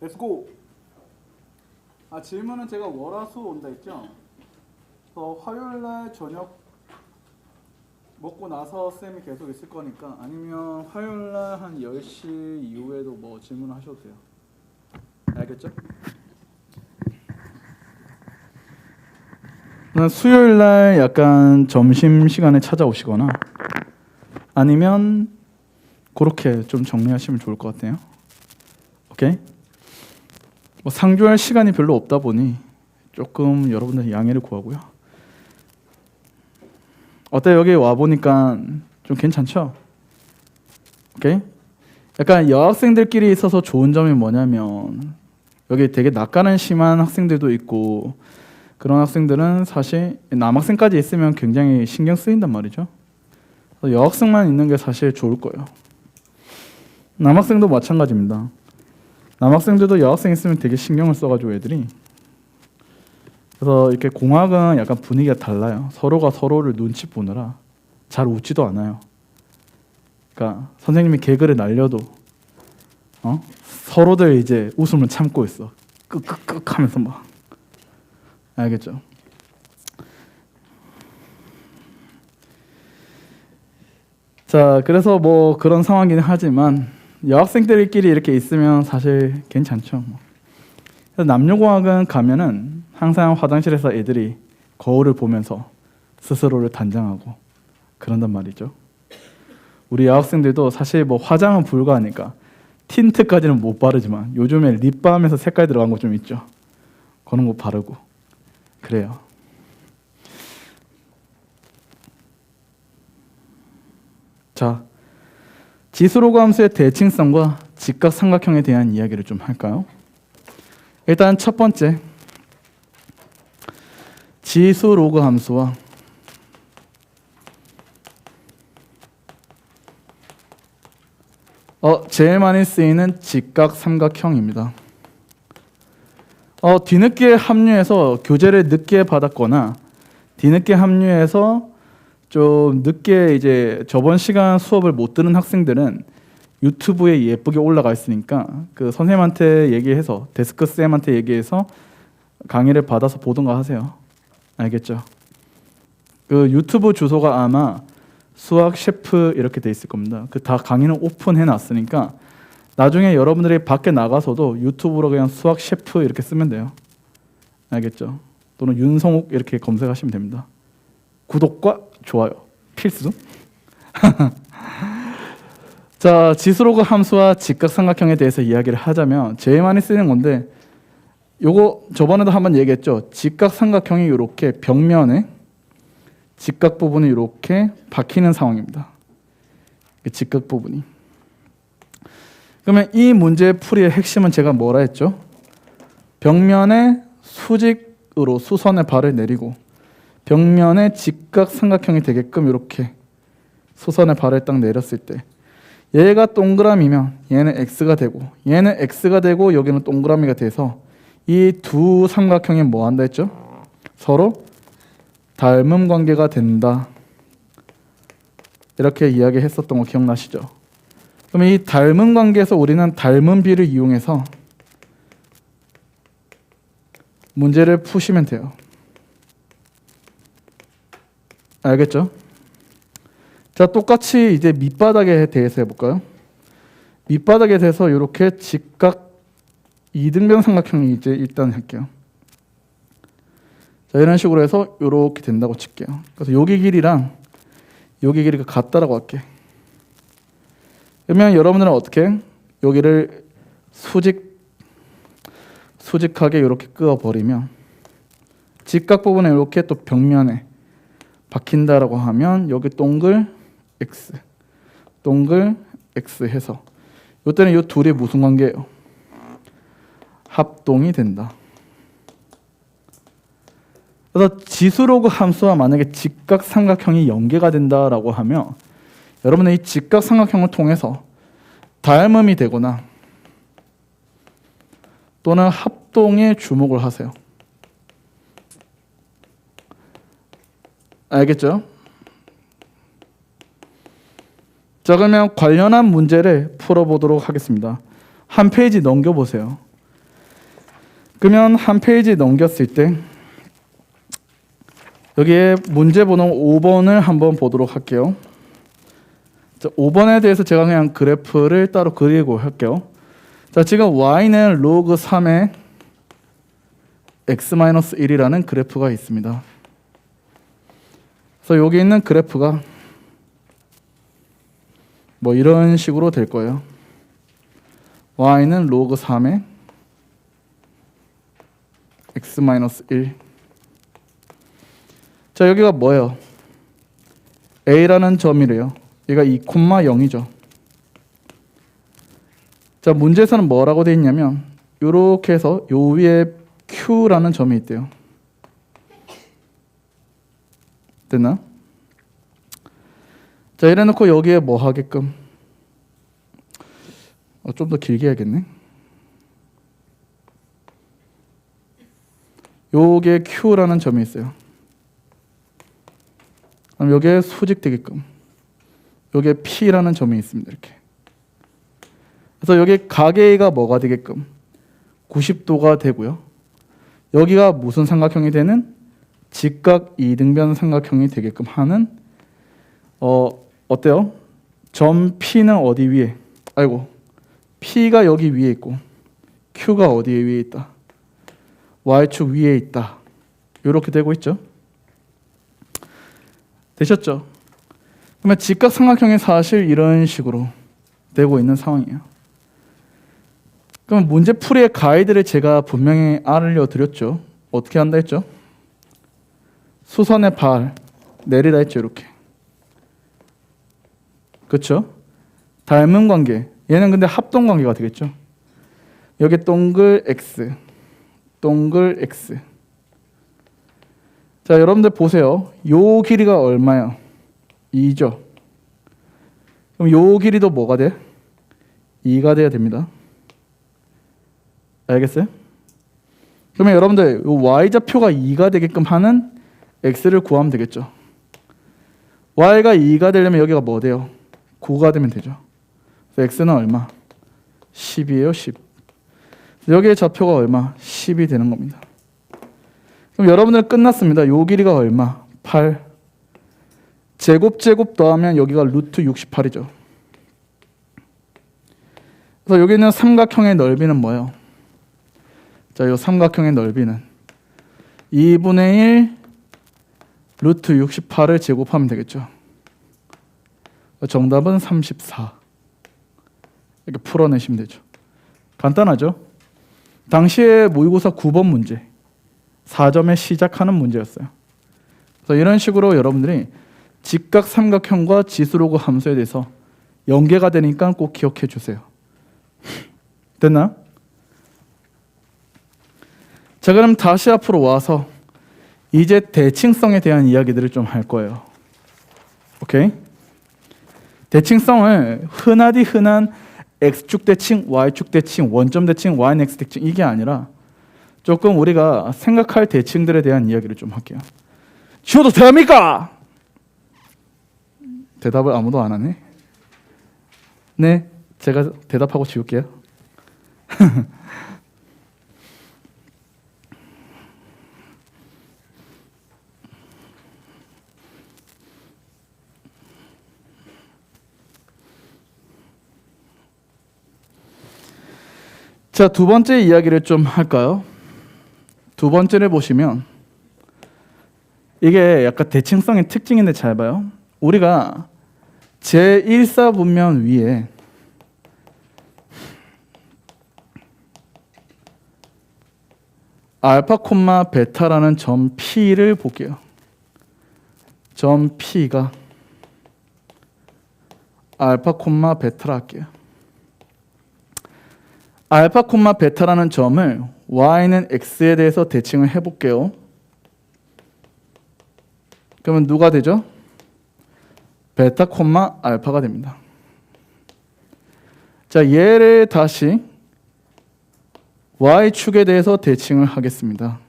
렛츠고! 질문은 제가 월화수 온다 했죠? 그래서 화요일날 저녁 먹고 나서 쌤이 계속 있을 거니까, 아니면 화요일날 한 10시 이후에도 뭐 질문 하셔도 돼요. 알겠죠? 수요일날 약간 점심시간에 찾아오시거나 아니면 그렇게 좀 정리하시면 좋을 것 같아요. 오케이? 뭐 상주할 시간이 별로 없다 보니 조금 여러분들 양해를 구하고요. 어때? 여기 와보니까 좀 괜찮죠? 오케이? 약간 여학생들끼리 있어서 좋은 점이 뭐냐면 여기 되게 낯가는 심한 학생들도 있고, 그런 학생들은 사실 남학생까지 있으면 굉장히 신경 쓰인단 말이죠. 여학생만 있는 게 사실 좋을 거예요. 남학생도 마찬가지입니다. 남학생들도 여학생 있으면 되게 신경을 써가지고 애들이. 그래서 이렇게 공학은 약간 분위기가 달라요. 서로가 서로를 눈치 보느라 잘 웃지도 않아요. 그러니까 선생님이 개그를 날려도 서로들 이제 웃음을 참고 있어. 끄끄끄 하면서 막. 알겠죠? 자, 그래서 뭐 그런 상황이긴 하지만 여학생들끼리 이렇게 있으면 사실 괜찮죠. 그래서 남녀공학은 가면은 항상 화장실에서 애들이 거울을 보면서 스스로를 단장하고 그런단 말이죠. 우리 여학생들도 사실 뭐 화장은 불가하니까 틴트까지는 못 바르지만 요즘에 립밤에서 색깔 들어간 거 좀 있죠. 그런 거 바르고 그래요. 자, 지수로그 함수의 대칭성과 직각삼각형에 대한 이야기를 좀 할까요? 일단 첫 번째, 지수로그 함수와 제일 많이 쓰이는 직각삼각형입니다. 뒤늦게 합류해서 교재를 늦게 받았거나 뒤늦게 합류해서 좀 늦게 이제 저번 시간 수업을 못 들은 학생들은 유튜브에 예쁘게 올라가 있으니까 그 선생님한테 얘기해서 데스크 쌤한테 얘기해서 강의를 받아서 보던가 하세요. 알겠죠? 그 유튜브 주소가 아마 수학 셰프 이렇게 돼 있을 겁니다. 그 다 강의는 오픈해 놨으니까 나중에 여러분들이 밖에 나가서도 유튜브로 그냥 수학 셰프 이렇게 쓰면 돼요. 알겠죠? 또는 윤성욱 이렇게 검색하시면 됩니다. 구독과 좋아요 필수. 자, 지수로그 함수와 직각삼각형에 대해서 이야기를 하자면 제일 많이 쓰는 건데, 요거 저번에도 한번 얘기했죠. 직각삼각형이 이렇게 벽면에 직각 부분이 이렇게 박히는 상황입니다. 직각 부분이. 그러면 이 문제의 풀이의 핵심은 제가 뭐라 했죠? 벽면에 수직으로 수선의 발을 내리고 벽면에 직각삼각형이 되게끔 이렇게 수선의 발을 딱 내렸을 때 얘가 동그라미면 얘는 x가 되고 얘는 x가 되고 여기는 동그라미가 돼서 이 두 삼각형이 뭐 한다 했죠? 서로 닮음 관계가 된다. 이렇게 이야기했었던 거 기억나시죠? 그럼 이 닮음 관계에서 우리는 닮은 비를 이용해서 문제를 푸시면 돼요. 알겠죠? 자, 똑같이 이제 밑바닥에 대해서 해볼까요? 밑바닥에 대해서 이렇게 직각 이등변 삼각형이 이제 일단 할게요. 자, 이런 식으로 해서 이렇게 된다고 칠게요. 그래서 여기 길이랑 여기 길이가 같다라고 할게. 그러면 여러분들은 어떻게 여기를 수직하게 이렇게 끄어버리면 직각 부분에 이렇게 또 벽면에 박힌다라고 하면 여기 동글 x, 동글 x 해서 이때는 이 둘이 무슨 관계예요? 합동이 된다. 그래서 지수로그 함수와 만약에 직각삼각형이 연계가 된다라고 하면 여러분은 이 직각삼각형을 통해서 닮음이 되거나 또는 합동에 주목을 하세요. 알겠죠? 자, 그러면 관련한 문제를 풀어보도록 하겠습니다. 한 페이지 넘겨보세요. 그러면 한 페이지 넘겼을 때 여기에 문제 번호 5번을 한번 보도록 할게요. 자, 5번에 대해서 제가 그냥 그래프를 따로 그리고 할게요. 자, 지금 y는 로그 3의 x-1이라는 그래프가 있습니다. 그래서 여기 있는 그래프가 뭐 이런 식으로 될 거예요. y는 로그 3의 x-1. 자, 여기가 뭐예요? a라는 점이래요. 얘가 2,0이죠. 자, 문제에서는 뭐라고 되어 있냐면 이렇게 해서 요 위에 q라는 점이 있대요. 됐나? 자, 이래 놓고 여기에 뭐 하게끔 좀 더 길게 해야겠네. 요게 q라는 점이 있어요. 그럼 여기에 수직되게끔 여기에 p라는 점이 있습니다. 이렇게. 그래서 여기 가계가 뭐가 되게끔 90도가 되고요. 여기가 무슨 삼각형이 되는 직각 이등변 삼각형이 되게끔 하는 어때요? 점 P는 어디 위에? 아이고, P가 여기 위에 있고 Q가 어디 위에 있다? Y축 위에 있다. 이렇게 되고 있죠. 되셨죠? 그러면 직각 삼각형이 사실 이런 식으로 되고 있는 상황이에요. 그럼 문제 풀이의 가이드를 제가 분명히 알려드렸죠. 어떻게 한다 했죠? 수선의 발 내리다 했죠. 이렇게. 그렇죠? 닮은 관계. 얘는 근데 합동 관계가 되겠죠. 여기 동글 x, 동글 x. 자, 여러분들 보세요. 요 길이가 얼마야? 2죠. 그럼 요 길이도 뭐가 돼? 2가 돼야 됩니다. 알겠어요? 그러면 여러분들 요 y좌표가 2가 되게끔 하는 x를 구하면 되겠죠. y가 2가 되려면 여기가 뭐 돼요? 9가 되면 되죠. x는 얼마? 10이에요. 10. 여기의 좌표가 얼마? 10이 되는 겁니다. 그럼 여러분들 끝났습니다. 요 길이가 얼마? 8. 제곱 더하면 여기가 루트 68이죠. 그래서 여기 있는 삼각형의 넓이는 뭐예요? 자, 요 삼각형의 넓이는 2분의 1 루트 68을 제곱하면 되겠죠. 정답은 34. 이렇게 풀어내시면 되죠. 간단하죠? 당시에 모의고사 9번 문제 4점에 시작하는 문제였어요. 그래서 이런 식으로 여러분들이 직각 삼각형과 지수로그 함수에 대해서 연계가 되니까 꼭 기억해 주세요. 됐나? 자, 그럼 다시 앞으로 와서 이제 대칭성에 대한 이야기들을 좀 할 거예요. 오케이? 대칭성을 흔하디 흔한 x축 대칭, y축 대칭, 원점 대칭, y는 x 대칭 이게 아니라 조금 우리가 생각할 대칭들에 대한 이야기를 좀 할게요. 지워도 됩니까? 대답을 아무도 안 하네. 네, 제가 대답하고 지울게요. 자, 두 번째 이야기를 좀 할까요? 두 번째를 보시면 이게 약간 대칭성의 특징인데 잘 봐요. 우리가 제1사분면 위에 알파 콤마 베타라는 점 P를 볼게요. 점 P가 알파 콤마 베타라 할게요. 알파 콤마 베타라는 점을 y는 x에 대해서 대칭을 해볼게요. 그러면 누가 되죠? 베타 콤마 알파가 됩니다. 자, 얘를 다시 y축에 대해서 대칭을 하겠습니다.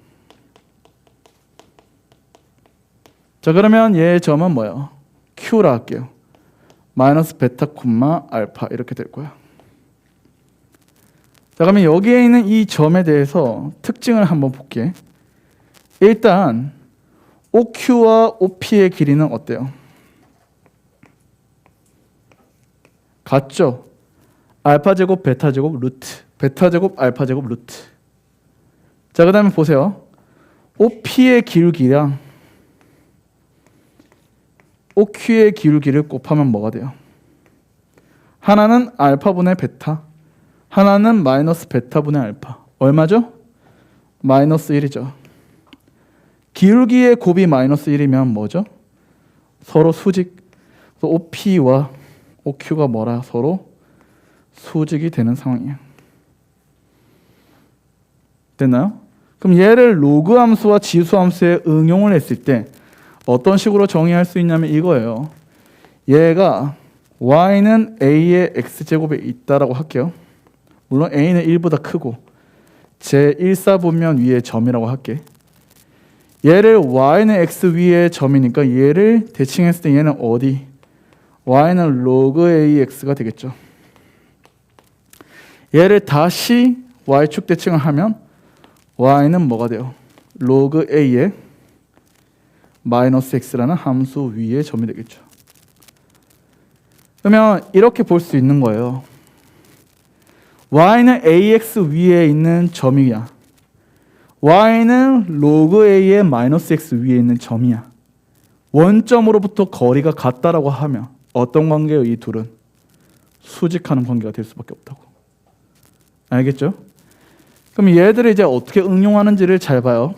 자, 그러면 얘의 점은 뭐예요? q라 할게요. 마이너스 베타 콤마 알파 이렇게 될 거야. 자, 자, 그러면 여기에 있는 이 점에 대해서 특징을 한번 볼게. 일단 OQ와 OP의 길이는 어때요? 같죠? 알파 제곱 베타 제곱 루트, 베타 제곱 알파 제곱 루트. 자, 그 다음에 보세요. OP의 기울기랑 OQ의 기울기를 곱하면 뭐가 돼요? 하나는 알파분의 베타, 하나는 마이너스 베타분의 알파. 얼마죠? 마이너스 1이죠. 기울기의 곱이 마이너스 1이면 뭐죠? 서로 수직. OP와 OQ가 뭐라? 서로 수직이 되는 상황이에요. 됐나요? 그럼 얘를 로그 함수와 지수 함수에 응용을 했을 때 어떤 식으로 정의할 수 있냐면 이거예요. 얘가 y는 a의 x제곱에 있다라고 할게요. 물론 a는 1보다 크고 제1사분면 위의 점이라고 할게. 얘를 y는 x 위의 점이니까 얘를 대칭했을 때 얘는 어디? y는 log ax가 되겠죠. 얘를 다시 y축 대칭을 하면 y는 뭐가 돼요? log a의 마이너스 x라는 함수 위의 점이 되겠죠. 그러면 이렇게 볼 수 있는 거예요. y는 ax 위에 있는 점이야. y는 log a의 마이너스 x 위에 있는 점이야. 원점으로부터 거리가 같다라고 하면 어떤 관계예요? 이 둘은 수직하는 관계가 될 수밖에 없다고. 알겠죠? 그럼 얘들을 이제 어떻게 응용하는지를 잘 봐요.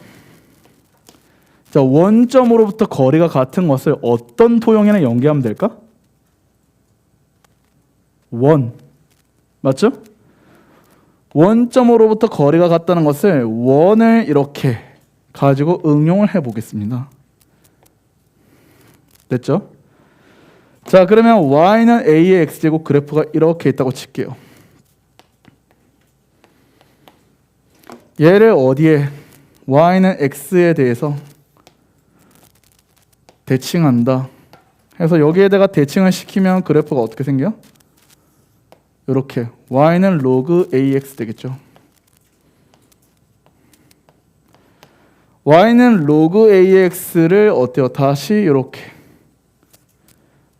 자, 원점으로부터 거리가 같은 것을 어떤 도형이나 연계하면 될까? 원. 맞죠? 원점으로부터 거리가 같다는 것을 원을 이렇게 가지고 응용을 해보겠습니다. 됐죠? 자, 그러면 y는 a의 x제곱 그래프가 이렇게 있다고 칠게요. 얘를 어디에? y는 x에 대해서 대칭한다 해서 여기에다가 대칭을 시키면 그래프가 어떻게 생겨? 이렇게 y는 log ax 되겠죠. y는 log ax를 어때요? 다시 이렇게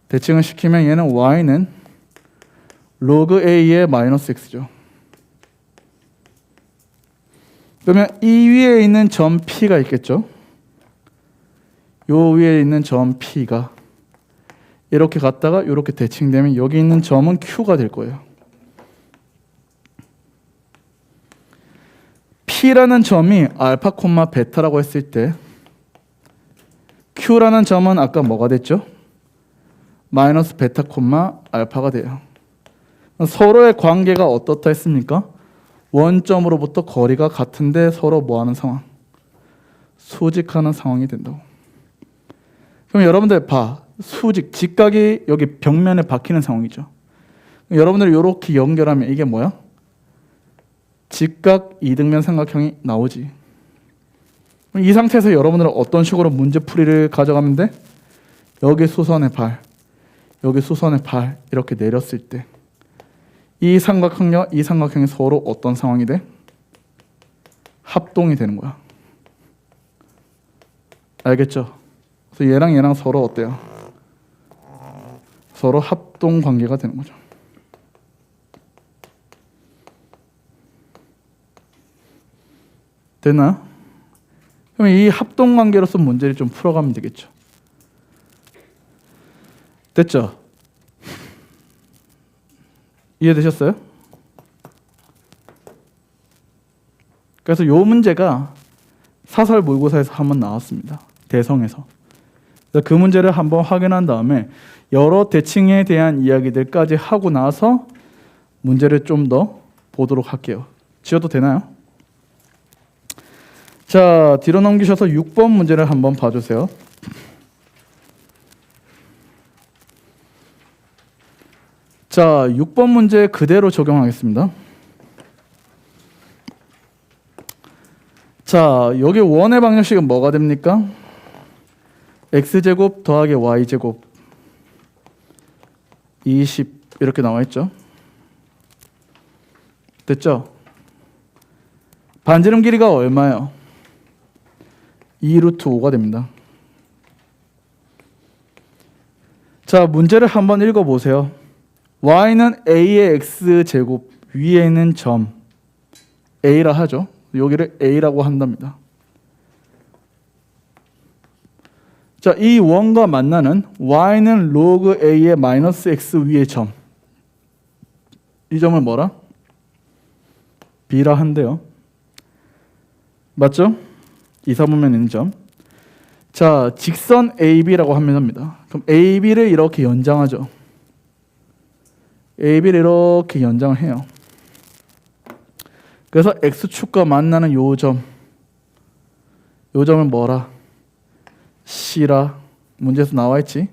대칭을 시키면 얘는 y는 log a의 마이너스 x죠. 그러면 이 위에 있는 점 P가 있겠죠. 요 위에 있는 점 P가 이렇게 갔다가 이렇게 대칭되면 여기 있는 점은 Q가 될 거예요. P라는 점이 알파 콤마 베타라고 했을 때 Q라는 점은 아까 뭐가 됐죠? 마이너스 베타 콤마 알파가 돼요. 서로의 관계가 어떻다 했습니까? 원점으로부터 거리가 같은데 서로 뭐하는 상황? 수직하는 상황이 된다고. 그럼 여러분들 봐. 수직, 직각이 여기 벽면에 박히는 상황이죠. 여러분들 이렇게 연결하면 이게 뭐야? 직각 이등변 삼각형이 나오지. 이 상태에서 여러분들은 어떤 식으로 문제풀이를 가져가면 돼? 여기 수선의 발, 여기 수선의 발 이렇게 내렸을 때 이 삼각형과 이 삼각형이 서로 어떤 상황이 돼? 합동이 되는 거야. 알겠죠? 그래서 얘랑 얘랑 서로 어때요? 서로 합동 관계가 되는 거죠. 됐나요? 그럼 이 합동 관계로서 문제를 좀 풀어가면 되겠죠. 됐죠? 이해되셨어요? 그래서 요 문제가 사설 모의고사에서 한번 나왔습니다. 대성에서. 그 문제를 한번 확인한 다음에 여러 대칭에 대한 이야기들까지 하고 나서 문제를 좀 더 보도록 할게요. 지워도 되나요? 자, 뒤로 넘기셔서 6번 문제를 한번 봐주세요. 자, 6번 문제 그대로 적용하겠습니다. 자, 여기 원의 방정식은 뭐가 됩니까? x제곱 더하기 y제곱 20 이렇게 나와 있죠. 됐죠? 반지름 길이가 얼마예요? 2 루트 5가 됩니다. 자, 문제를 한번 읽어보세요. y는 a의 x제곱, 위에 있는 점 a라 하죠. 여기를 a라고 한답니다. 자, 이 원과 만나는 y는 로그 a의 마이너스 x 위의 점, 이 점을 뭐라? b라 한대요. 맞죠? 이사분면에 있는 점. 자, 직선 AB라고 하면 합니다. 그럼 AB를 이렇게 연장하죠. AB를 이렇게 연장을 해요. 그래서 X축과 만나는 요 점을 뭐라? C라. 문제에서 나와 있지?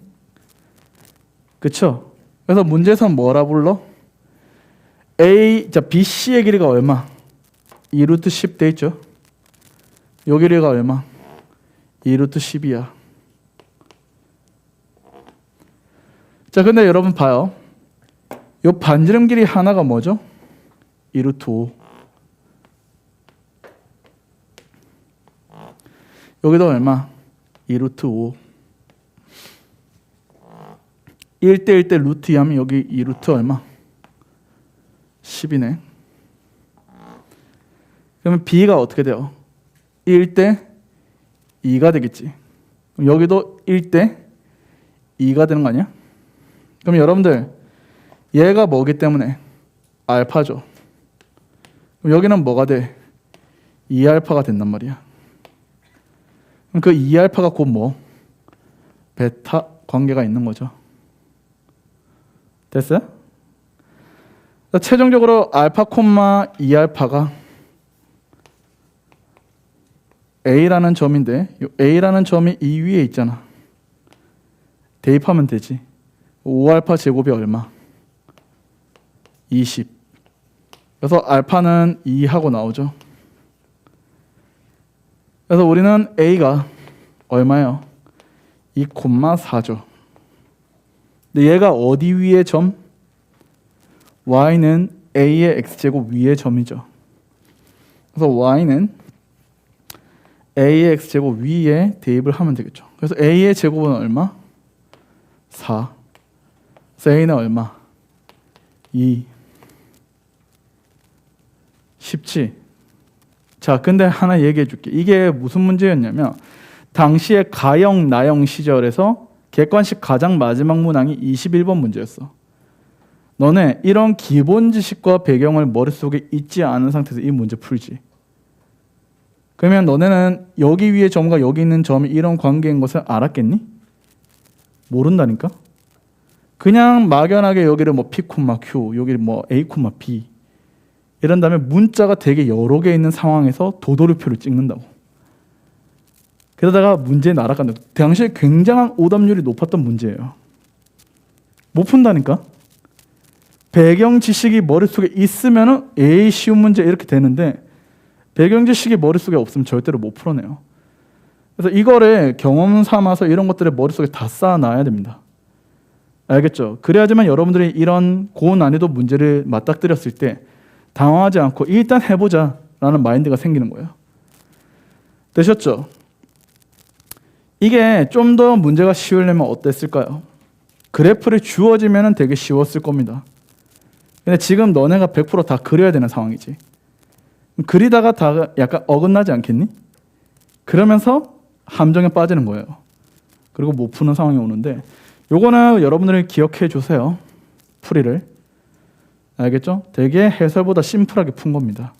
그쵸? 그래서 문제에서는 뭐라 불러? BC의 길이가 얼마? 2 루트 10 돼 있죠? 요 길이가 얼마? 2 루트 10이야. 자, 근데 여러분 봐요. 요 반지름 길이 하나가 뭐죠? 2 루트 5. 여기도 얼마? 2 루트 5. 1대 1대 루트 2 하면 여기 2 루트 얼마? 10이네. 그러면 B가 어떻게 돼요? 1대 2가 되겠지. 그럼 여기도 1대 2가 되는 거 아니야? 그럼 여러분들 얘가 뭐기 때문에? 알파죠. 그럼 여기는 뭐가 돼? 2알파가 된단 말이야. 그럼 그 2알파가 곧 뭐? 베타 관계가 있는 거죠. 됐어요? 최종적으로 알파 콤마 2알파가 A라는 점인데 A라는 점이 이 위에 있잖아. 대입하면 되지. 5알파 제곱이 얼마? 20. 그래서 알파는 2하고 나오죠. 그래서 우리는 A가 얼마예요? 2,4죠. 근데 얘가 어디 위의 점? Y는 A의 X제곱 위의 점이죠. 그래서 Y는 A의 X제곱 위에 대입을 하면 되겠죠. 그래서 A의 제곱은 얼마? 4. 그래서 A는 얼마? 2. 쉽지? 자, 근데 하나 얘기해 줄게. 이게 무슨 문제였냐면 당시에 가영, 나영 시절에서 객관식 가장 마지막 문항이 21번 문제였어. 너네 이런 기본 지식과 배경을 머릿속에 잊지 않은 상태에서 이 문제 풀지. 그러면 너네는 여기 위에 점과 여기 있는 점이 이런 관계인 것을 알았겠니? 모른다니까? 그냥 막연하게 여기를 뭐 P, Q, 여기를 뭐 A, B 이런 다음에 문자가 되게 여러 개 있는 상황에서 도돌이표를 찍는다고. 그러다가 문제 날아간다. 당시에 굉장한 오답률이 높았던 문제예요. 못 푼다니까? 배경 지식이 머릿속에 있으면은 에이 쉬운 문제 이렇게 되는데 배경 지식이 머릿속에 없으면 절대로 못 풀어내요. 그래서 이거를 경험 삼아서 이런 것들을 머릿속에 다 쌓아놔야 됩니다. 알겠죠? 그래야지만 여러분들이 이런 고난이도 문제를 맞닥뜨렸을 때 당황하지 않고 일단 해보자 라는 마인드가 생기는 거예요. 되셨죠? 이게 좀 더 문제가 쉬우려면 어땠을까요? 그래프를 주어지면 되게 쉬웠을 겁니다. 근데 지금 너네가 100% 다 그려야 되는 상황이지. 그리다가 다 약간 어긋나지 않겠니? 그러면서 함정에 빠지는 거예요. 그리고 못 푸는 상황이 오는데 요거는 여러분들이 기억해 주세요. 풀이를. 알겠죠? 되게 해설보다 심플하게 푼 겁니다.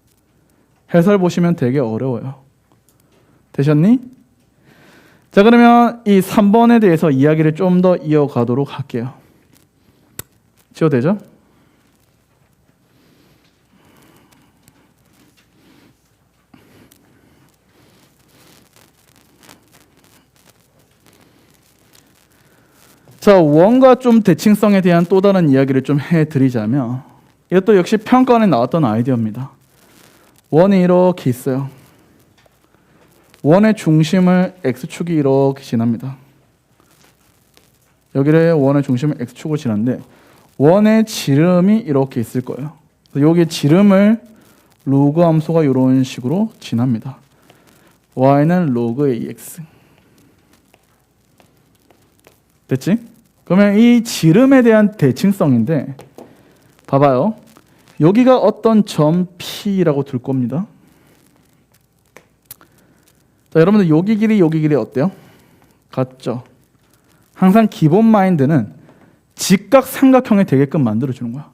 해설 보시면 되게 어려워요. 되셨니? 자, 그러면 이 3번에 대해서 이야기를 좀 더 이어가도록 할게요. 지워도 되죠? 자, 원과 좀 대칭성에 대한 또 다른 이야기를 좀 해드리자면 이것도 역시 평가원에 나왔던 아이디어입니다. 원이 이렇게 있어요. 원의 중심을 X축이 이렇게 지납니다. 여기를 원의 중심을 X축으로 지났는데 원의 지름이 이렇게 있을 거예요. 여기 지름을 로그 함수가 이런 식으로 지납니다. y는 로그 ax. 됐지? 그러면 이 지름에 대한 대칭성인데 봐봐요. 여기가 어떤 점 P라고 둘 겁니다. 자, 여러분들 여기 길이 어때요? 같죠? 항상 기본 마인드는 직각삼각형이 되게끔 만들어주는 거야.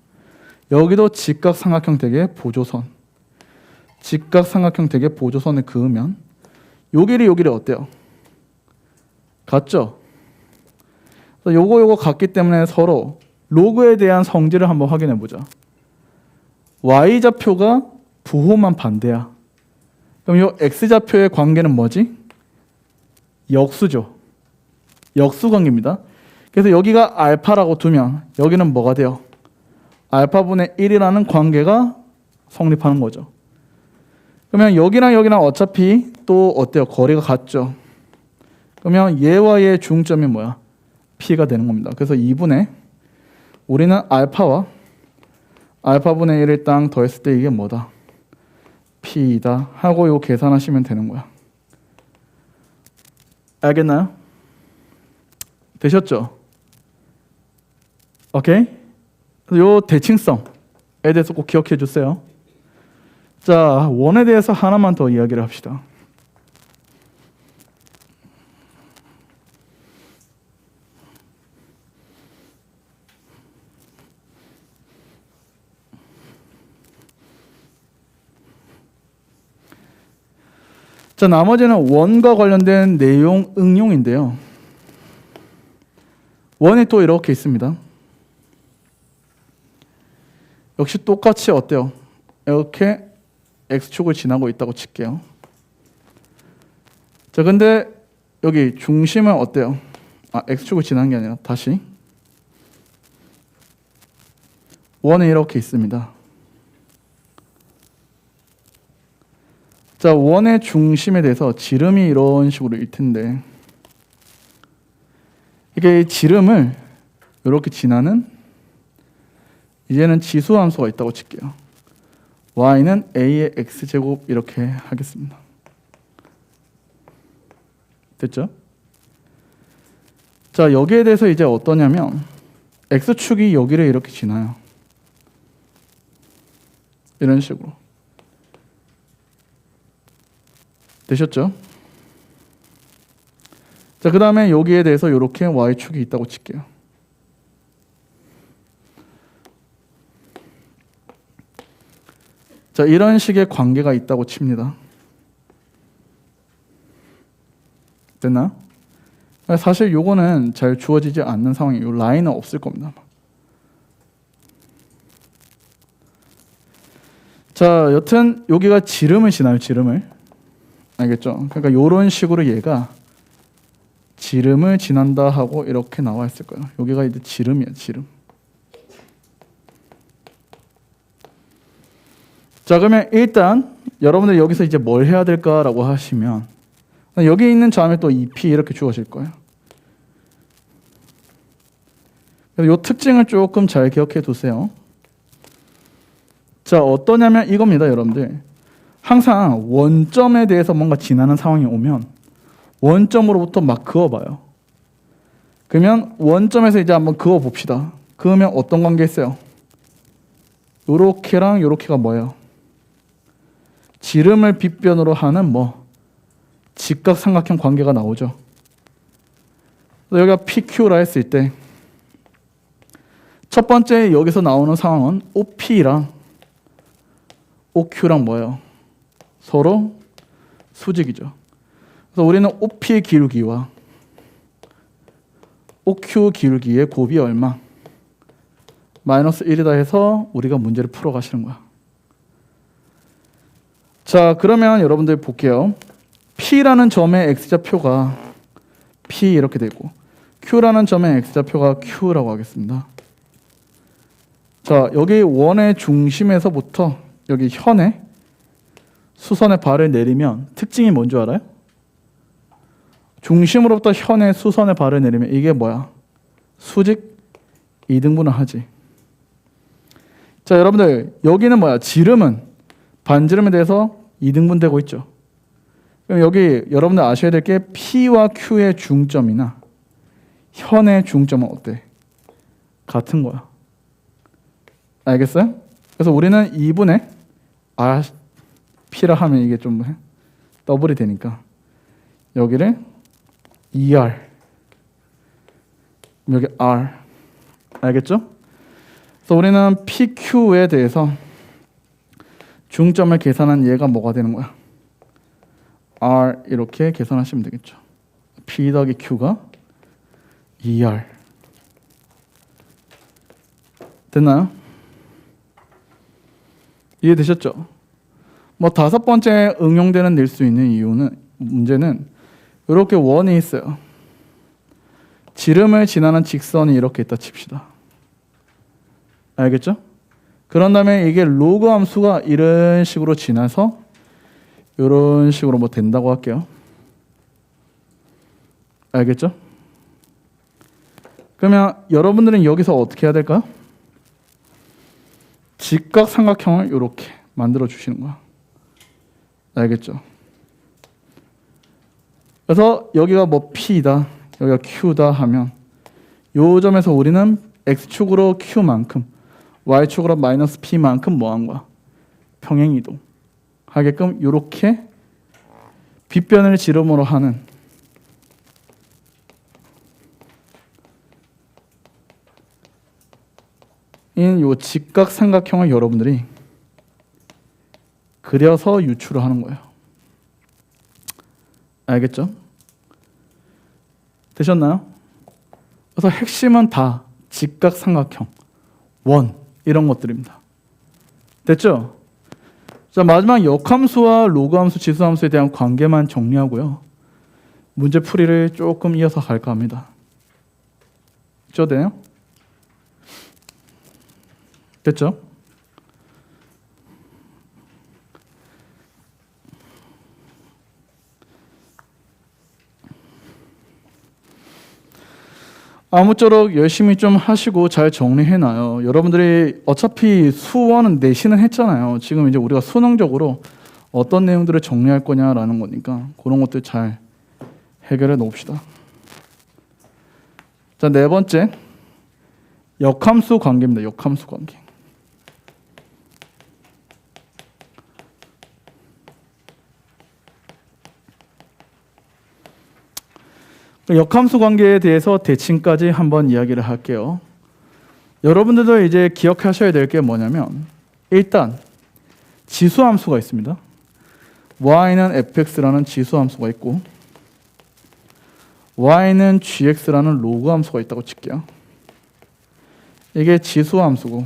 여기도 직각삼각형 되게 보조선. 직각삼각형 되게 보조선을 그으면 요 길이 어때요? 같죠? 요거 같기 때문에 서로 로그에 대한 성질을 한번 확인해 보자. y좌표가 부호만 반대야. 그럼 요 x좌표의 관계는 뭐지? 역수죠. 역수 관계입니다. 그래서 여기가 알파라고 두면 여기는 뭐가 돼요? 알파분의 1이라는 관계가 성립하는 거죠. 그러면 여기랑 어차피 또 어때요? 거리가 같죠. 그러면 얘와 얘의 중점이 뭐야? P가 되는 겁니다. 그래서 2분의 우리는 알파와 알파분의 1을 딱 더했을 때 이게 뭐다? P이다 하고 이거 계산하시면 되는 거야. 알겠나요? 되셨죠? 오케이? 요 대칭성에 대해서 꼭 기억해 주세요. 자, 원에 대해서 하나만 더 이야기를 합시다. 자, 나머지는 원과 관련된 내용 응용인데요. 원이 또 이렇게 있습니다. 역시 똑같이 어때요? 이렇게 x축을 지나고 있다고 칠게요. 자, 근데 여기 중심은 어때요? x축을 지나는 게 아니라 다시 원은 이렇게 있습니다. 자, 원의 중심에 대해서 지름이 이런 식으로 일 텐데 이게 지름을 이렇게 지나는 이제는 지수함수가 있다고 칠게요. y는 a의 x제곱 이렇게 하겠습니다. 됐죠? 자, 여기에 대해서 이제 어떠냐면 x축이 여기를 이렇게 지나요. 이런 식으로. 되셨죠? 자, 그 다음에 여기에 대해서 이렇게 y축이 있다고 칠게요. 자, 이런 식의 관계가 있다고 칩니다. 됐나? 사실 요거는 잘 주어지지 않는 상황이에요. 라인은 없을 겁니다. 자, 여튼 여기가 지름을 지나요. 지름을. 알겠죠? 그러니까 이런 식으로 얘가 지름을 지난다 하고 이렇게 나와 있을 거예요. 여기가 이제 지름이야. 지름. 자, 그러면 일단 여러분들 여기서 이제 뭘 해야 될까라고 하시면 여기 있는 점에 또 2p 이렇게 주어질 거예요. 이 특징을 조금 잘 기억해 두세요. 자, 어떠냐면 이겁니다, 여러분들. 항상 원점에 대해서 뭔가 지나는 상황이 오면 원점으로부터 막 그어봐요. 그러면 원점에서 이제 한번 그어봅시다. 그으면 어떤 관계 있어요? 요렇게랑 요렇게가 뭐예요? 지름을 빗변으로 하는 직각삼각형 관계가 나오죠. 여기가 PQ라 했을 때 첫 번째 여기서 나오는 상황은 OP랑 OQ랑 뭐예요? 서로 수직이죠. 그래서 우리는 OP의 기울기와 OQ 기울기의 곱이 얼마? 마이너스 1이다 해서 우리가 문제를 풀어가시는 거야. 자, 그러면 여러분들 볼게요. P라는 점의 x좌표가 P 이렇게 되고 Q라는 점의 x좌표가 Q라고 하겠습니다. 자, 여기 원의 중심에서부터 여기 현에 수선의 발을 내리면 특징이 뭔 줄 알아요? 중심으로부터 현에 수선의 발을 내리면 이게 뭐야? 수직 2등분을 하지. 자, 여러분들 여기는 뭐야? 지름은 반지름에 대해서 2등분 되고 있죠. 그럼 여기 여러분들 아셔야 될 게 P와 Q의 중점이나 현의 중점은 어때? 같은 거야. 알겠어요? 그래서 우리는 2분의 P라 하면 이게 좀 더블이 되니까 여기를 2R 여기 R 알겠죠? 그래서 우리는 PQ에 대해서 중점을 계산한 얘가 뭐가 되는 거야? R 이렇게 계산하시면 되겠죠. P 더하기 Q가 2R 됐나요? 이해되셨죠? 뭐 다섯 번째 응용되는 낼 수 있는 이유는 문제는 이렇게 원이 있어요. 지름을 지나는 직선이 이렇게 있다 칩시다. 알겠죠? 그런 다음에 이게 로그 함수가 이런 식으로 지나서 이런 식으로 뭐 된다고 할게요. 알겠죠? 그러면 여러분들은 여기서 어떻게 해야 될까요? 직각삼각형을 이렇게 만들어 주시는 거야. 알겠죠? 그래서 여기가 뭐 P다, 여기가 Q다 하면 요 점에서 우리는 X축으로 Q만큼 Y축으로 마이너스 P만큼 뭐 한 거야? 평행이동 하게끔 이렇게 빗변을 지름으로 하는 요 직각삼각형을 여러분들이 그려서 유추를 하는 거예요. 알겠죠? 되셨나요? 그래서 핵심은 다 직각삼각형, 원 이런 것들입니다. 됐죠? 자, 마지막 역함수와 로그함수, 지수함수에 대한 관계만 정리하고요. 문제 풀이를 조금 이어서 갈까 합니다. 되요? 됐죠? 아무쪼록 열심히 좀 하시고 잘 정리해놔요. 여러분들이 어차피 수원은 내신은 했잖아요. 지금 이제 우리가 수능적으로 어떤 내용들을 정리할 거냐라는 거니까 그런 것들 잘 해결해 놓읍시다. 자, 네 번째 역함수 관계입니다. 역함수 관계. 역함수 관계에 대해서 대칭까지 한번 이야기를 할게요. 여러분들도 이제 기억하셔야 될 게 뭐냐면 일단 지수함수가 있습니다. y는 fx라는 지수함수가 있고 y는 gx라는 로그함수가 있다고 칠게요. 이게 지수함수고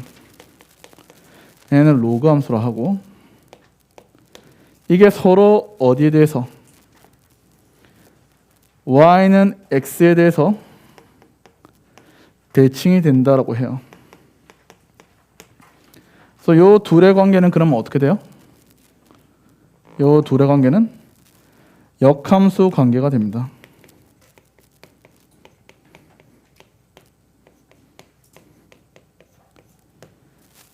얘는 로그함수라 하고 이게 서로 어디에 대해서 y는 x에 대해서 대칭이 된다라고 해요. 그래서 요 둘의 관계는 그러면 어떻게 돼요? 요 둘의 관계는 역함수 관계가 됩니다.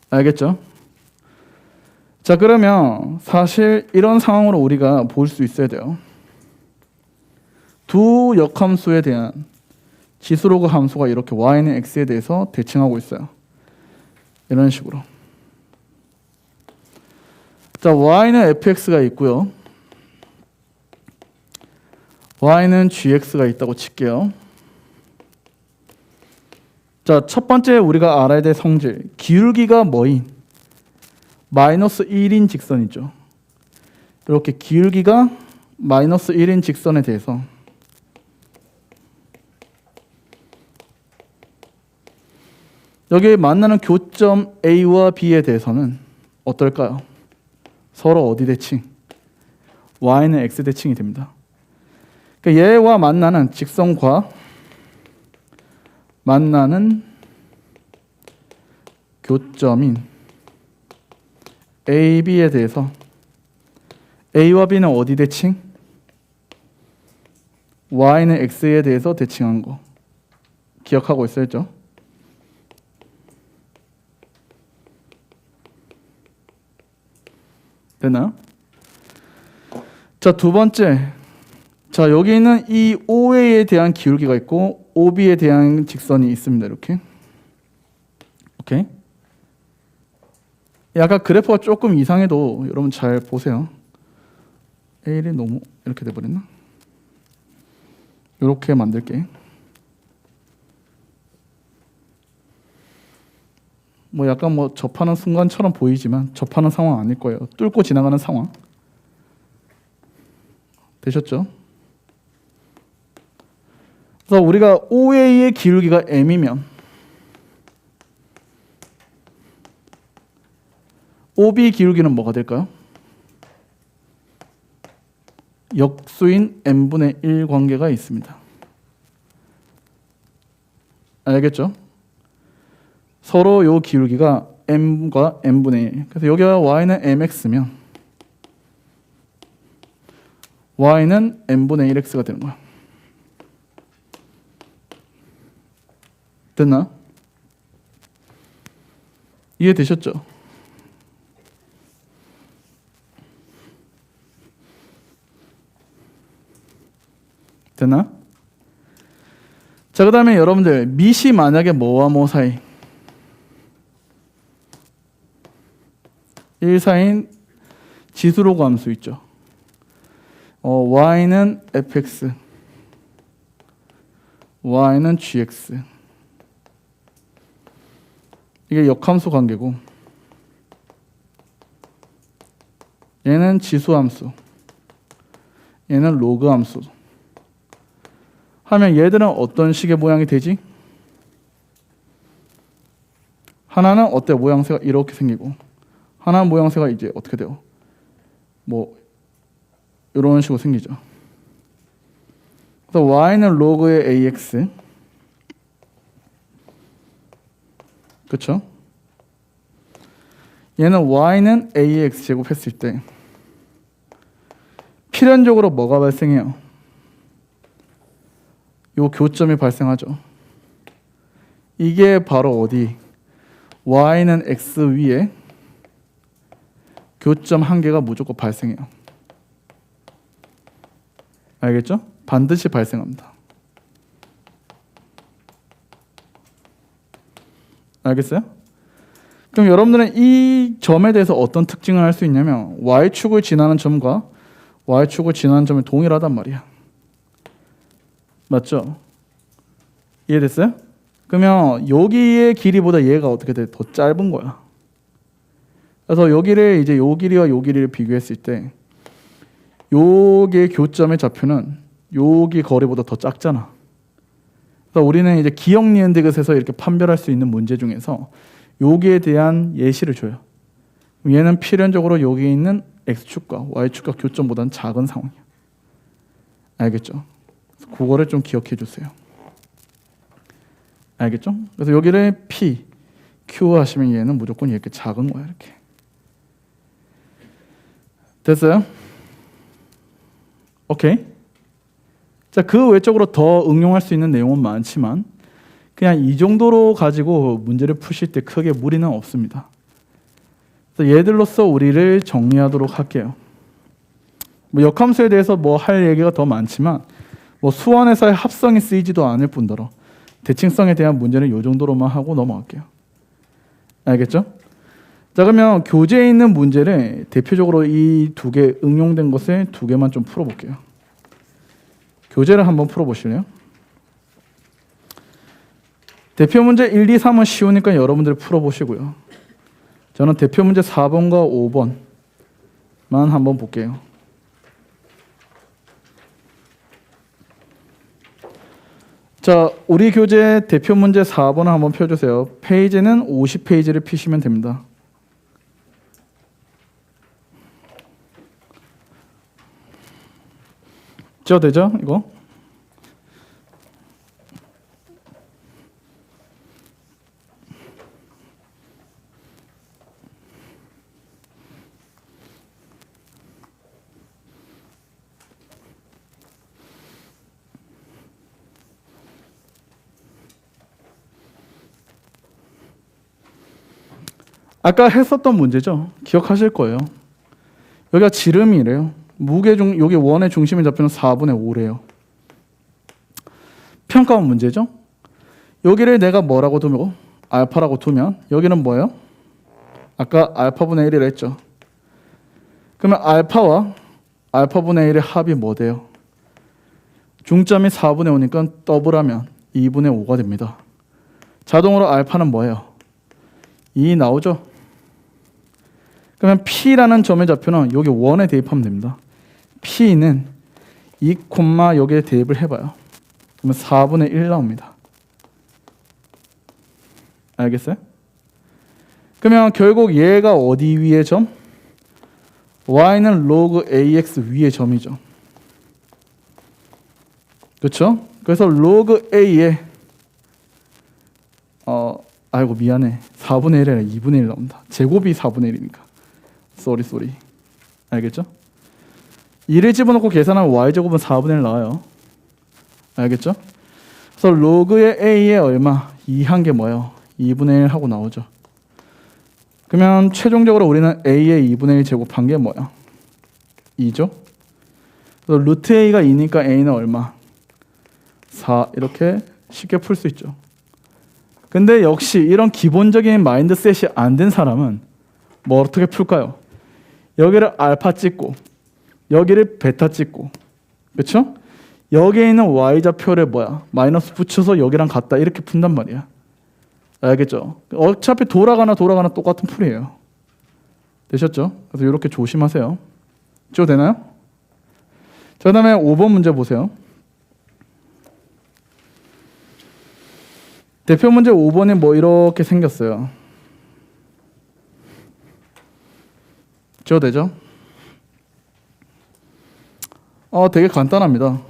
알겠죠? 자, 그러면 사실 이런 상황으로 우리가 볼 수 있어야 돼요. 두 역함수에 대한 지수로그 함수가 이렇게 y는 x에 대해서 대칭하고 있어요. 이런 식으로. 자, y는 fx가 있고요. y는 gx가 있다고 칠게요. 자, 첫 번째 우리가 알아야 될 성질. 기울기가 뭐인? 마이너스 1인 직선이죠. 이렇게 기울기가 마이너스 1인 직선에 대해서 여기 만나는 교점 A와 B에 대해서는 어떨까요? 서로 어디 대칭? Y는 X 대칭이 됩니다. 그러니까 얘와 만나는 직선과 만나는 교점인 A, B에 대해서 A와 B는 어디 대칭? Y는 X에 대해서 대칭한 거 기억하고 있어야죠. 됐나요? 자, 두 번째. 자, 여기 있는 이 OA에 대한 기울기가 있고 OB에 대한 직선이 있습니다. 이렇게. 오케이. 약간 그래프가 조금 이상해도 여러분 잘 보세요. A를 너무 이렇게 돼버렸나? 이렇게 만들게. 뭐 약간 뭐 접하는 순간처럼 보이지만 접하는 상황 아닐 거예요. 뚫고 지나가는 상황. 되셨죠? 그래서 우리가 OA의 기울기가 M이면 OB 기울기는 뭐가 될까요? 역수인 n분의 1 관계가 있습니다. 알겠죠? 서로 요 기울기가 m과 n분의 1. 그래서 여기가 y는 mx면 y는 n분의 1x가 되는 거야. 됐나? 이해되셨죠? 됐나? 자, 그 다음에 여러분들 밑이 만약에 뭐와 뭐 사이? 1 사인 지수로그 함수 있죠. y는 fx, y는 gx. 이게 역함수 관계고 얘는 지수 함수, 얘는 로그 함수. 하면 얘들은 어떤 식의 모양이 되지? 하나는 어때? 모양새가 이렇게 생기고 하나는 모양새가 이제 어떻게 돼요? 뭐 이런 식으로 생기죠. 그래서 y는 로그의 ax, 그렇죠? 얘는 y는 ax 제곱했을 때 필연적으로 뭐가 발생해요? 요 교점이 발생하죠. 이게 바로 어디? y는 x 위에 교점 한 개가 무조건 발생해요. 알겠죠? 반드시 발생합니다. 알겠어요? 그럼 여러분들은 이 점에 대해서 어떤 특징을 할 수 있냐면 y축을 지나는 점과 y축을 지나는 점이 동일하단 말이야. 맞죠? 이해됐어요? 그러면 여기의 길이보다 얘가 어떻게 돼? 더 짧은 거야. 그래서 여기를 이제 요 길이와 요 길이를 비교했을 때 요게 교점의 좌표는 여기 거리보다 더 작잖아. 그래서 우리는 이제 기억 니은 디귿에서 이렇게 판별할 수 있는 문제 중에서 여기에 대한 예시를 줘요. 얘는 필연적으로 여기 있는 x축과 y축과 교점보다는 작은 상황이야. 알겠죠? 그거를 좀 기억해 주세요. 알겠죠? 그래서 여기를 P, Q 하시면 얘는 무조건 이렇게 작은 거야. 이렇게. 됐어요? 오케이. 자, 그 외적으로 더 응용할 수 있는 내용은 많지만 그냥 이 정도로 가지고 문제를 푸실 때 크게 무리는 없습니다. 그래서 얘들로서 우리를 정리하도록 할게요. 뭐 역함수에 대해서 뭐 할 얘기가 더 많지만 뭐 수원에서의 합성이 쓰이지도 않을 뿐더러 대칭성에 대한 문제는 이 정도로만 하고 넘어갈게요. 알겠죠? 자, 그러면 교재에 있는 문제를 대표적으로 이 두 개 응용된 것을 두 개만 좀 풀어볼게요. 교재를 한번 풀어보실래요? 대표 문제 1, 2, 3은 쉬우니까 여러분들이 풀어보시고요. 저는 대표 문제 4번과 5번만 한번 볼게요. 자, 우리 교재 대표 문제 4번을 한번 펴주세요. 페이지는 50페이지를 피시면 됩니다. 되죠? 이거? 아까 했었던 문제죠. 기억하실 거예요. 여기가 지름이래요. 여기 원의 중심의 좌표는 4분의 5래요. 평가원 문제죠. 여기를 내가 뭐라고 두면 알파라고 두면 여기는 뭐예요? 아까 알파분의 1이라 했죠. 그러면 알파와 알파분의 1의 합이 뭐 돼요? 중점이 4분의 5니까 더블하면 2분의 5가 됩니다. 자동으로 알파는 뭐예요? 2 나오죠? 그러면 P라는 점의 좌표는 여기 원에 대입하면 됩니다. P는 2, 여기에 대입을 해봐요. 그러면 4분의 1 나옵니다. 알겠어요? 그러면 결국 얘가 어디 위의 점? y는 log ax 위의 점이죠. 그렇죠? 그래서 log a에 아이고 미안해. 4분의 1이 아니라 2분의 1 나온다. 제곱이 4분의 1이니까. 쏘리. 알겠죠? 2를 집어넣고 계산하면 y제곱은 4분의 1 나와요. 알겠죠? 그래서 log의 a의 얼마? 2 한 게 뭐예요? 2분의 1 하고 나오죠. 그러면 최종적으로 우리는 a의 2분의 1 제곱한 게 뭐야? 2죠? 그래서 루트 a가 2니까 a는 얼마? 4 이렇게 쉽게 풀 수 있죠. 근데 역시 이런 기본적인 마인드셋이 안 된 사람은 뭐 어떻게 풀까요? 여기를 알파 찍고 여기를 베타 찍고 그렇죠? 여기에 있는 y좌표를 마이너스 붙여서 여기랑 같다 이렇게 푼단 말이야. 알겠죠? 어차피 돌아가나 똑같은 풀이에요. 되셨죠? 그래서 이렇게 조심하세요. 지워도 되나요? 자, 그 다음에 5번 문제 보세요. 대표 문제 5번이 이렇게 생겼어요. 지워도 되죠? 되게 간단합니다.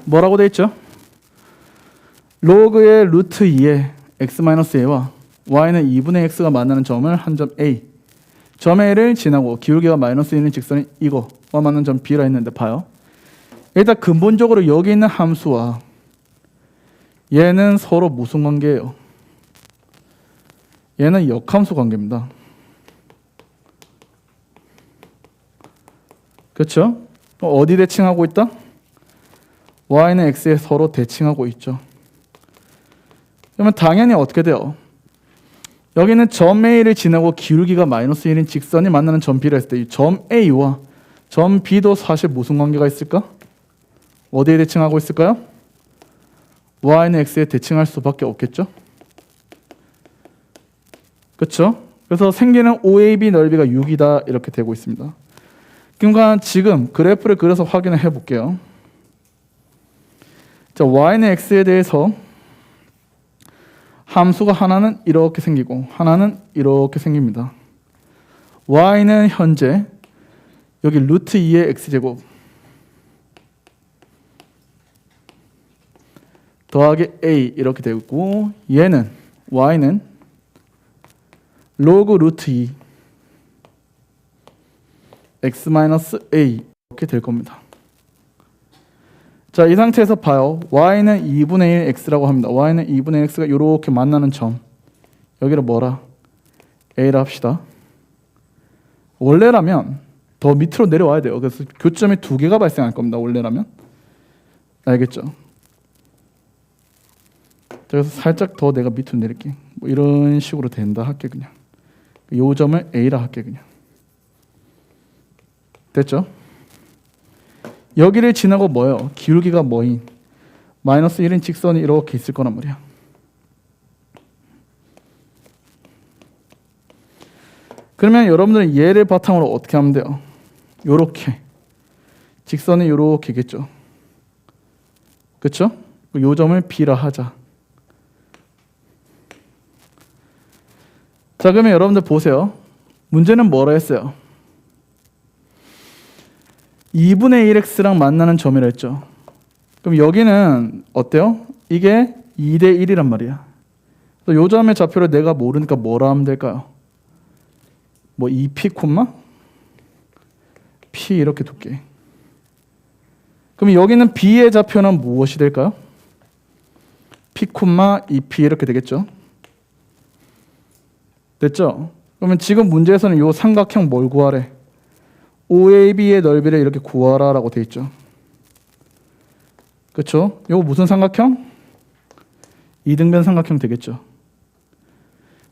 뭐라고 돼 있죠? 로그의 루트 2의 x-a와 y는 2분의 x가 만나는 점을 한 점 a, 점 a를 지나고 기울기가 마이너스 1인 직선이 이거와 맞는 점 b라 했는데 봐요. 일단 근본적으로 여기 있는 함수와 얘는 서로 무슨 관계예요? 얘는 역함수 관계입니다. 그렇죠? 어디 대칭하고 있다? y는 x에 서로 대칭하고 있죠. 그러면 당연히 어떻게 돼요? 여기는 점 A를 지나고 기울기가 마이너스 1인 직선이 만나는 점 B를 했을 때 이 점 A와 점 B도 사실 무슨 관계가 있을까? 어디에 대칭하고 있을까요? y는 x에 대칭할 수밖에 없겠죠? 그렇죠? 그래서 생기는 OAB 넓이가 6이다 이렇게 되고 있습니다. 그러니까 지금 그래프를 그려서 확인을 해볼게요. 자, y는 x에 대해서 함수가 하나는 이렇게 생기고 하나는 이렇게 생깁니다. y는 현재 여기 루트 2의 x제곱 더하기 a 이렇게 되고 있고 얘는 y는 로그 루트 2 x-a 이렇게 될 겁니다. 자, 이 상태에서 봐요. y는 2분의 1 x라고 합니다. y는 2분의 1 x가 이렇게 만나는 점. 여기를 뭐라? a라 합시다. 원래라면 더 밑으로 내려와야 돼요. 그래서 교점이 2개가 발생할 겁니다. 원래라면. 알겠죠? 그래서 살짝 더 내가 밑으로 내릴게. 이런 식으로 된다 할게 그냥. 이 점을 a라 할게 그냥. 됐죠? 여기를 지나고 뭐예요? 기울기가 뭐인? 마이너스 1인 직선이 이렇게 있을 거란 말이야. 그러면 여러분들은 얘를 바탕으로 어떻게 하면 돼요? 요렇게. 직선이 요렇게겠죠. 그쵸? 요 점을 B라 하자. 자, 그러면 여러분들 보세요. 문제는 뭐라 했어요? 2분의 1x랑 만나는 점이라 했죠. 그럼 여기는 어때요? 이게 2대 1이란 말이야. 요 점의 좌표를 내가 모르니까 뭐라 하면 될까요? 2p 콤마 p 이렇게 둘게. 그럼 여기는 b의 좌표는 무엇이 될까요? p 콤마 2p 이렇게 되겠죠. 됐죠? 그러면 지금 문제에서는 이 삼각형 뭘 구하래? OAB의 넓이를 이렇게 구하라라고 돼 있죠. 그렇죠? 이거 무슨 삼각형? 이등변 삼각형 되겠죠.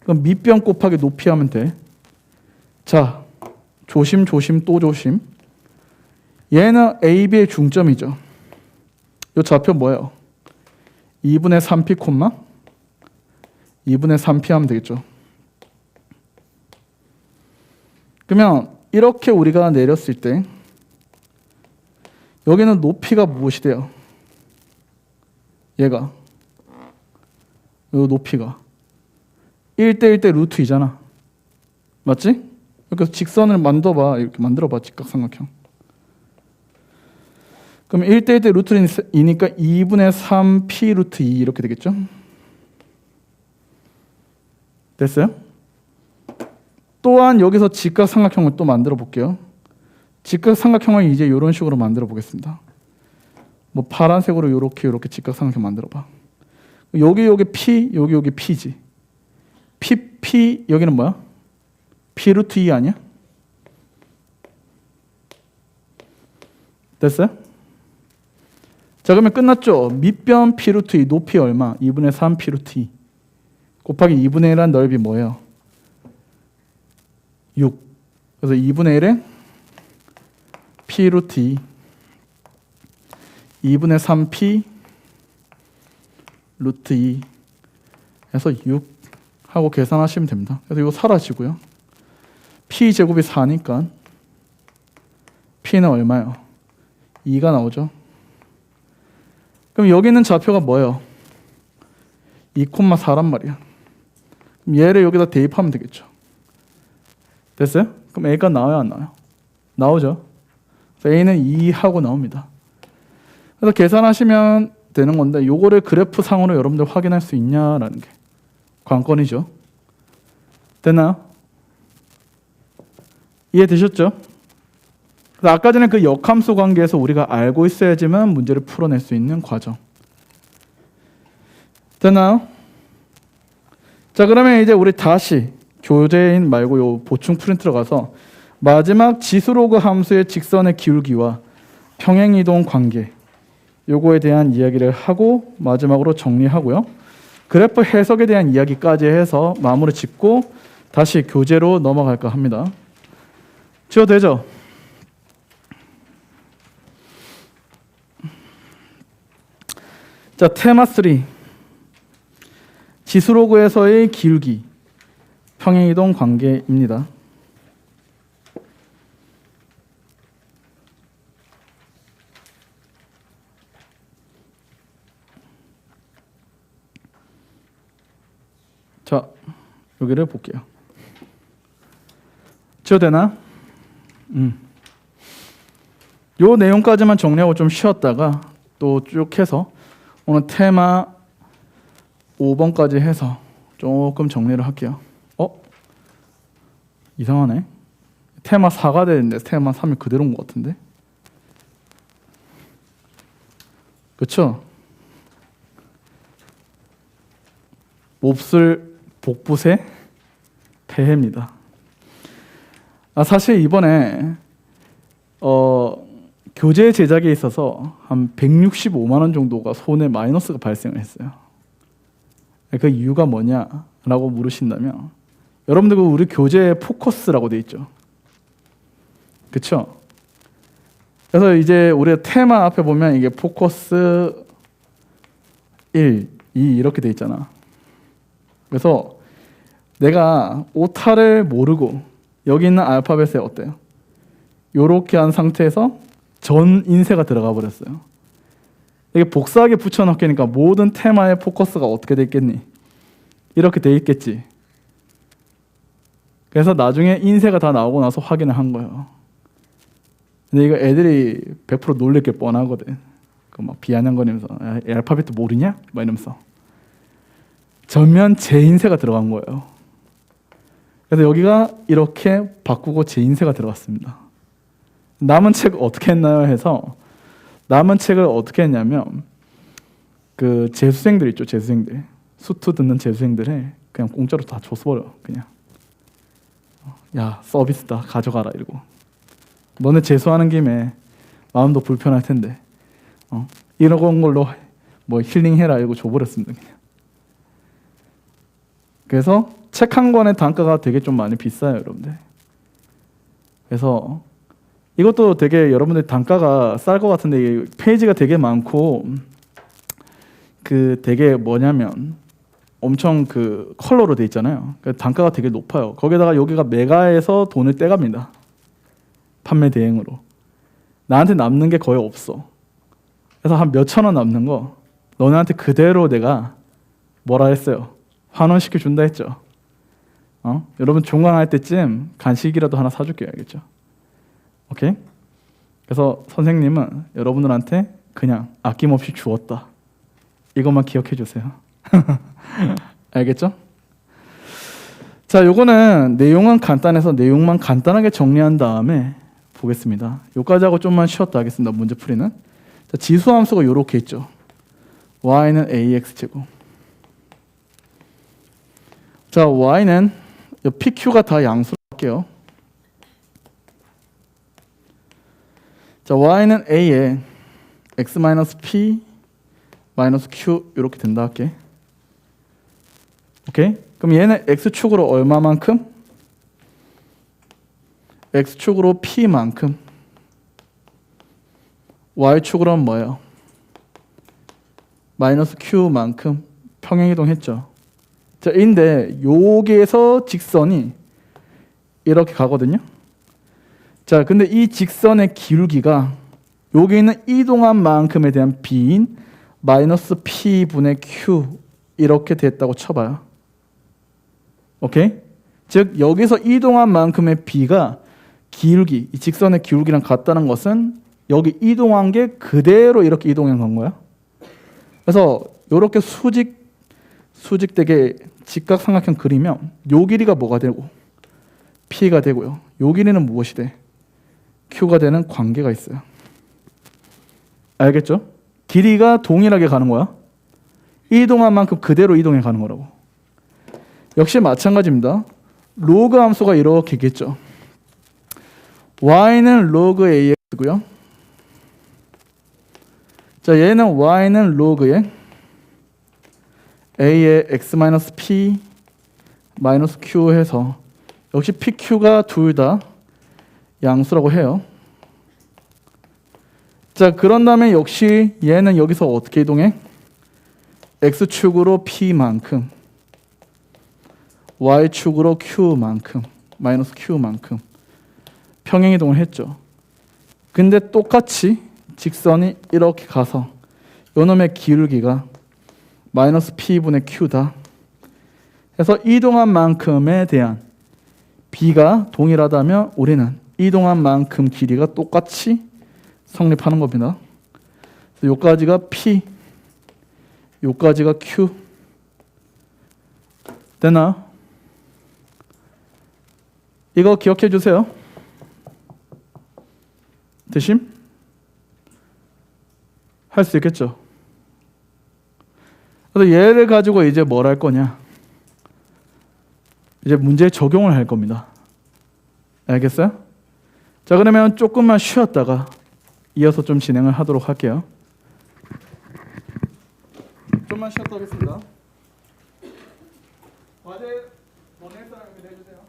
그럼 밑변 곱하기 높이 하면 돼. 자, 조심 또 조심. 얘는 AB의 중점이죠. 이 좌표 뭐예요? 2분의 3p, 2분의 3p 하면 되겠죠. 그러면 이렇게 우리가 내렸을 때 여기는 높이가 무엇이 돼요? 얘가 이 높이가 1대1대 루트 2잖아. 맞지? 그래서 직선을 만들어봐. 이렇게 만들어봐. 직각삼각형. 그럼 1대1대 루트 2니까 2분의 3p 루트 2 이렇게 되겠죠? 됐어요? 또한 여기서 직각삼각형을 또 만들어 볼게요. 직각삼각형을 이제 이런 식으로 만들어 보겠습니다. 뭐 파란색으로 이렇게 직각삼각형 만들어 봐. 여기 p, 여기 p지. p 여기는 뭐야? p 루트 2 아니야? 됐어요? 자, 그러면 끝났죠? 밑변 p 루트 2, 높이 얼마? 2분의 3 p 루트 2 곱하기 2분의 1한 넓이 뭐예요? 6. 그래서 2분의 1에 p 루트 2 2분의 3p 루트 2 해서 6 하고 계산하시면 됩니다. 그래서 이거 사라지고요. p 제곱이 4니까 p는 얼마요? 2가 나오죠. 그럼 여기 있는 좌표가 뭐예요? 2,4란 말이야. 그럼 얘를 여기다 대입하면 되겠죠. 됐어요? 그럼 A가 나와요, 안 나와요? 나오죠. A는 2하고 나옵니다. 그래서 계산하시면 되는 건데 요거를 그래프 상으로 여러분들 확인할 수 있냐라는 게 관건이죠. 됐나요? 이해되셨죠? 아까 전에 그 역함수 관계에서 우리가 알고 있어야지만 문제를 풀어낼 수 있는 과정. 됐나요? 자, 그러면 이제 우리 다시 교재인 말고 요 보충 프린트로 가서 마지막 지수로그 함수의 직선의 기울기와 평행이동 관계 요거에 대한 이야기를 하고 마지막으로 정리하고요. 그래프 해석에 대한 이야기까지 해서 마무리 짓고 다시 교재로 넘어갈까 합니다. 지워도 되죠? 자, 테마 3 지수로그에서의 기울기 평행이동 관계입니다. 자, 여기를 볼게요. 지워도 되나? 요 내용까지만 정리하고 좀 쉬었다가 또 쭉 해서 오늘 테마 5번까지 해서 조금 정리를 할게요. 이상하네. 테마 4가 되는데 테마 3이 그대로인 것 같은데. 그렇죠? 몹쓸 복부세 폐해입니다. 사실 이번에 교재 제작에 있어서 한 165만 원 정도가 손해 마이너스가 발생을 했어요. 그 이유가 뭐냐라고 물으신다면 여러분들 우리 교재에 포커스라고 돼 있죠. 그렇죠? 그래서 이제 우리가 테마 앞에 보면 이게 포커스 1, 2 이렇게 돼 있잖아. 그래서 내가 오타를 모르고 여기 있는 알파벳에 어때요? 요렇게 한 상태에서 전 인쇄가 들어가 버렸어요. 이게 복사하게 붙여넣기니까 모든 테마의 포커스가 어떻게 돼 있겠니? 이렇게 돼 있겠지. 그래서 나중에 인쇄가 다 나오고 나서 확인을 한 거예요. 근데 이거 애들이 100% 놀릴 게 뻔하거든. 그 막 비아냥거리면서 알파벳도 모르냐? 막 이러면서 전면 재인쇄가 들어간 거예요. 그래서 여기가 이렇게 바꾸고 재인쇄가 들어갔습니다. 남은 책 어떻게 했나요? 해서 남은 책을 어떻게 했냐면 그 재수생들 있죠, 재수생들 수트 듣는 재수생들에 그냥 공짜로 다 줬어버려. 그냥 야, 서비스다. 가져가라 이러고. 너네 재수하는 김에 마음도 불편할 텐데 이런 걸로 뭐 힐링해라 이러고 줘버렸습니다. 그냥. 그래서 책 한 권의 단가가 되게 좀 많이 비싸요, 여러분들. 그래서 이것도 되게 여러분들 단가가 쌀 것 같은데 페이지가 되게 많고 그 되게 뭐냐면 엄청 그 컬러로 돼 있잖아요. 그러니까 단가가 되게 높아요. 거기다가 여기가 메가에서 돈을 떼갑니다. 판매 대행으로. 나한테 남는 게 거의 없어. 그래서 한 몇천 원 남는 거 너네한테 그대로 내가 뭐라 했어요? 환원시켜 준다 했죠. 여러분 종강할 때쯤 간식이라도 하나 사줄게요. 알겠죠? 오케이? 그래서 선생님은 여러분들한테 그냥 아낌없이 주었다. 이것만 기억해 주세요. 알겠죠? 자, 요거는 내용은 간단해서 내용만 간단하게 정리한 다음에 보겠습니다. 요까지 하고 좀만 쉬었다 하겠습니다. 문제 풀이는. 자, 지수함수가 요렇게 있죠. y는 ax제곱. 자, y는 pq가 다 양수로 할게요. 자, y는 a에 x-p -q 이렇게 된다 할게. 오케이? 그럼 얘는 x축으로 얼마만큼? x축으로 p만큼. y축으로는 뭐예요? -q만큼 평행이동했죠. 자, 인데 여기에서 직선이 이렇게 가거든요. 자, 근데 이 직선의 기울기가 여기 있는 이동한 만큼에 대한 b인 -p분의 q 이렇게 됐다고 쳐봐요. 오케이? 즉 여기서 이동한 만큼의 b가 기울기, 이 직선의 기울기랑 같다는 것은 여기 이동한 게 그대로 이렇게 이동한 건 거야. 그래서 이렇게 수직되게 직각삼각형 그리면 요 길이가 뭐가 되고 p가 되고요. 요 길이는 무엇이 돼? q가 되는 관계가 있어요. 알겠죠? 길이가 동일하게 가는 거야. 이동한 만큼 그대로 이동해 가는 거라고. 역시 마찬가지입니다. 로그 함수가 이렇게 있겠죠. y는 로그 ax고요. 자, 얘는 y는 로그에 a의 x-p -q 해서 역시 pq가 둘 다 양수라고 해요. 자, 그런 다음에 역시 얘는 여기서 어떻게 이동해? x축으로 p만큼 y축으로 q만큼 -q만큼 평행이동을 했죠. 근데 똑같이 직선이 이렇게 가서 요놈의 기울기가 -p분의 q다. 그래서 이동한 만큼에 대한 b가 동일하다면 우리는 이동한 만큼 길이가 똑같이 성립하는 겁니다. 그래서 요까지가 p, 요까지가 q. 되나? 이거 기억해 주세요. 되심? 할 수 있겠죠? 그래서 얘를 가지고 이제 뭘 할 거냐? 이제 문제에 적용을 할 겁니다. 알겠어요? 자, 그러면 조금만 쉬었다가 이어서 좀 진행을 하도록 할게요. 좀만 쉬었다 하겠습니다. 과제 보낼 사람 내주세요.